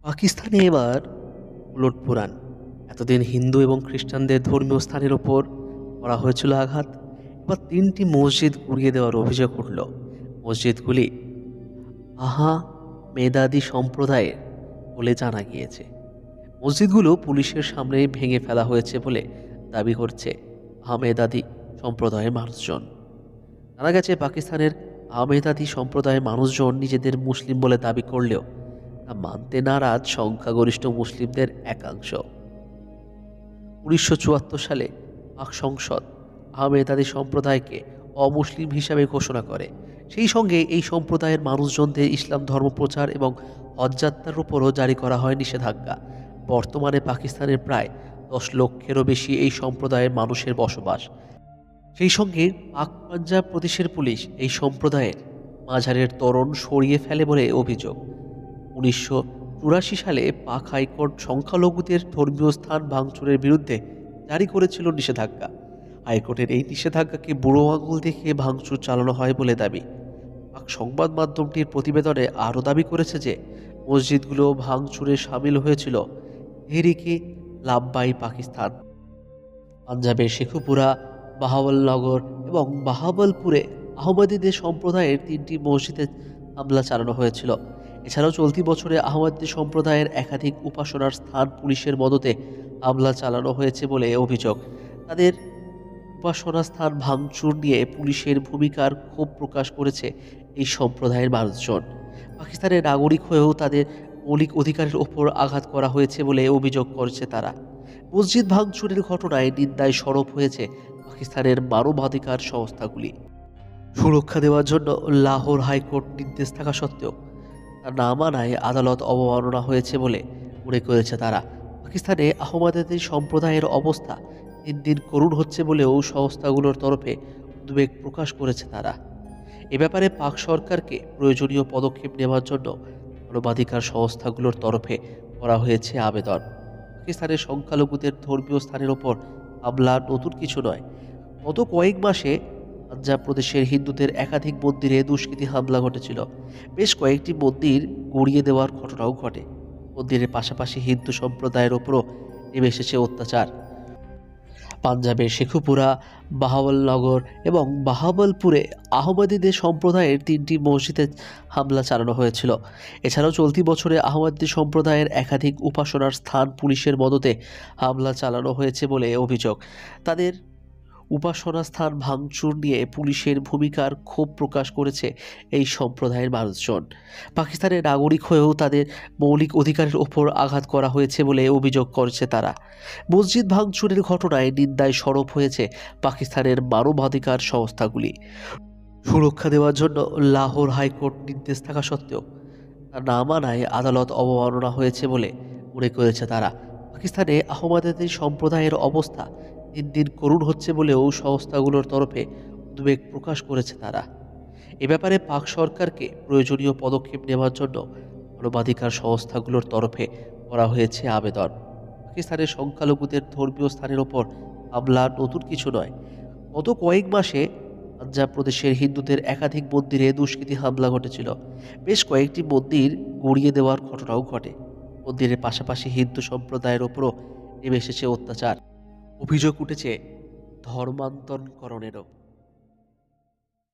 পাকিস্তানে এবার উলটপুরাণ। এতদিন হিন্দু এবং খ্রিস্টানদের ধর্মীয় স্থানের ওপর করা হয়েছিল আঘাত। এবার ৩টি মসজিদ গুঁড়িয়ে দেওয়ার অভিযোগ উঠল। মসজিদগুলি আহমেদাদি সম্প্রদায়ের বলে জানা গিয়েছে। মসজিদগুলো পুলিশের সামনে ভেঙে ফেলা হয়েছে বলে দাবি করছে আহমেদাদি সম্প্রদায়ের মানুষজন। জানা গেছে, পাকিস্তানের আহমেদাদি সম্প্রদায়ের মানুষজন নিজেদের মুসলিম বলে দাবি করলেও তা মানতে নারাজ সংখ্যাগরিষ্ঠ মুসলিমদের একাংশ। ১৯৭৪ সালে পাক সংসদ আহমেদাদি সম্প্রদায়কে অমুসলিম হিসাবে ঘোষণা করে। সেই সঙ্গে এই সম্প্রদায়ের মানুষজনদের ইসলাম ধর্ম প্রচার এবং হজযাত্রার উপরও জারি করা হয় নিষেধাজ্ঞা। বর্তমানে পাকিস্তানের প্রায় ১০ লক্ষেরও বেশি এই সম্প্রদায়ের মানুষের বসবাস। সেই সঙ্গে পাক পাঞ্জাব প্রদেশের পুলিশ এই সম্প্রদায়ের মাঝারের তোরণ সরিয়ে ফেলে বলে অভিযোগ। ১৯৮৪ সালে পাক হাইকোর্ট সংখ্যালঘুদের ধর্মীয় স্থান ভাঙচুরের বিরুদ্ধে জারি করেছিল নিষেধাজ্ঞা। হাইকোর্টের এই নিষেধাজ্ঞাকে বুড়ো আঙুল দেখিয়ে ভাঙচুর চালানো হয় বলে দাবি। পাক সংবাদ মাধ্যমটির প্রতিবেদনে আরও দাবি করেছে যে মসজিদগুলো ভাঙচুরে সামিল হয়েছিল তেহরিকে লাব্বাই পাকিস্তান। পাঞ্জাবের শেখুপুরা, বাহাওয়ালনগর এবং বাহাওয়ালপুরে আহমদীদের সম্প্রদায়ের ৩টি মসজিদে হামলা চালানো হয়েছিল। এছাড়াও চলতি বছরে আহমদী সম্প্রদায়ের একাধিক উপাসনার স্থান পুলিশের মদতে হামলা চালানো হয়েছে বলে অভিযোগ। তাদের উপাসনা স্থান ভাঙচুর নিয়ে পুলিশের ভূমিকার ক্ষোভ প্রকাশ করেছে এই সম্প্রদায়ের মানুষজন। পাকিস্তানের নাগরিক হয়েও তাদের মৌলিক অধিকারের ওপর আঘাত করা হয়েছে বলে অভিযোগ করেছে তারা। মসজিদ ভাঙচুরের ঘটনায় নিন্দায় সরব হয়েছে পাকিস্তানের মানবাধিকার সংস্থাগুলি। সুরক্ষা দেওয়ার জন্য লাহোর হাইকোর্ট নির্দেশ থাকা সত্ত্বেও তা না মানায় আদালত অবমাননা হয়েছে বলে মনে করেছে তারা। পাকিস্তানে আহমদী সম্প্রদায়ের অবস্থা দিন দিন করুণ হচ্ছে বলেও সংস্থাগুলোর তরফে উদ্বেগ প্রকাশ করেছে তারা। এ ব্যাপারে পাক সরকারকে প্রয়োজনীয় পদক্ষেপ নেওয়ার জন্য মানবাধিকার সংস্থাগুলোর তরফে করা হয়েছে আবেদন। পাকিস্তানের সংখ্যালঘুদের ধর্মীয় স্থানের ওপর হামলা নতুন কিছু নয়। গত কয়েক মাসে পাঞ্জাব প্রদেশের হিন্দুদের একাধিক মন্দিরে দুষ্কৃতী হামলা ঘটেছিল। বেশ কয়েকটি মন্দির গুঁড়িয়ে দেওয়ার ঘটনাও ঘটে। মন্দিরের পাশাপাশি হিন্দু সম্প্রদায়ের ওপরও নেমে এসেছে অত্যাচার। পাঞ্জাবের শেখুপুরা, বাহাওয়ালনগর এবং বাহাওয়ালপুরে আহমদীদের সম্প্রদায়ের ৩টি মসজিদে হামলা চালানো হয়েছিল। এছাড়াও চলতি বছরে আহমদী সম্প্রদায়ের একাধিক উপাসনার স্থান পুলিশের মদতে হামলা চালানো হয়েছে বলে অভিযোগ। তাদের উপাসনা স্থান ভাঙচুর নিয়ে পুলিশের ভূমিকার ক্ষোভ প্রকাশ করেছে এই সম্প্রদায়ের মানুষজন। পাকিস্তানের নাগরিক হয়েও তাদের মৌলিক অধিকারের ওপর আঘাত করা হয়েছে বলে অভিযোগ করেছে তারা। মসজিদ ভাঙচুরের ঘটনায় নিন্দায় সরব হয়েছে পাকিস্তানের মানবাধিকার সংস্থাগুলি। সুরক্ষা দেওয়ার জন্য লাহোর হাইকোর্ট নির্দেশ থাকা সত্ত্বেও তা না মানায় আদালত অবমাননা হয়েছে বলে মনে করেছে তারা। পাকিস্তানে আহমদী সম্প্রদায়ের অবস্থা দিন দিন করুণ হচ্ছে বলেও সংস্থাগুলোর তরফে উদ্বেগ প্রকাশ করেছে তারা। এ ব্যাপারে পাক সরকারকে প্রয়োজনীয় পদক্ষেপ নেওয়ার জন্য মানবাধিকার সংস্থাগুলোর তরফে করা হয়েছে আবেদন। পাকিস্তানের সংখ্যালঘুদের ধর্মীয় স্থানের ওপর হামলা নতুন কিছু নয়। গত কয়েক মাসে পাঞ্জাব প্রদেশের হিন্দুদের একাধিক মন্দিরে দুষ্কৃতী হামলা ঘটেছিল। বেশ কয়েকটি মন্দির গুঁড়িয়ে দেওয়ার ঘটনাও ঘটে। মন্দিরের পাশাপাশি হিন্দু সম্প্রদায়ের ওপরও নেমে এসেছে অত্যাচার। অভিযোগ উঠেছে ধর্মান্তরকরণেরও।